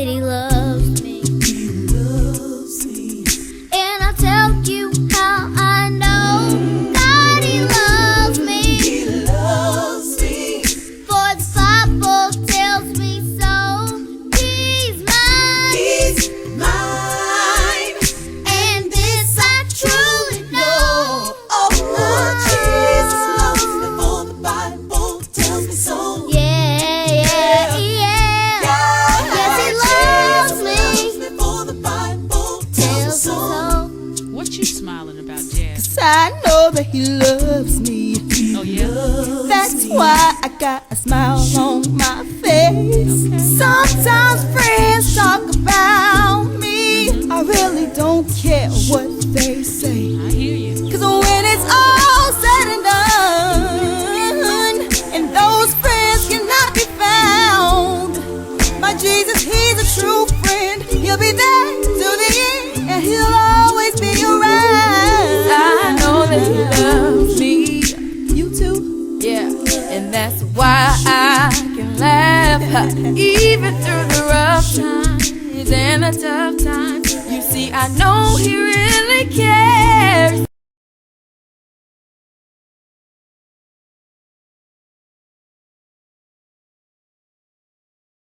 that He loves me. He loves me. And I'll tell you how I know that He loves me. He loves me. For the Bible tells me so. He's mine. He's mine. And this I truly know. Oh, Jesus loves me, for the Bible tells me so. Yeah. Yes, He loves me. For the Bible tells me so. What you smiling about, Jazz? 'Cause I know that He loves me. Oh yeah? That's why I got a smile on my face. Sometimes friends talk about me. I really don't care what they say. I hear you. 'Cause when it's all said and done, and those friends cannot be found, my Jesus, He's a true friend. He'll be there till the end, and He'll always be around. I know that He loves me. You too? Yeah. And that's why I can laugh even through the rough times and the tough times. You see, I know He really cares.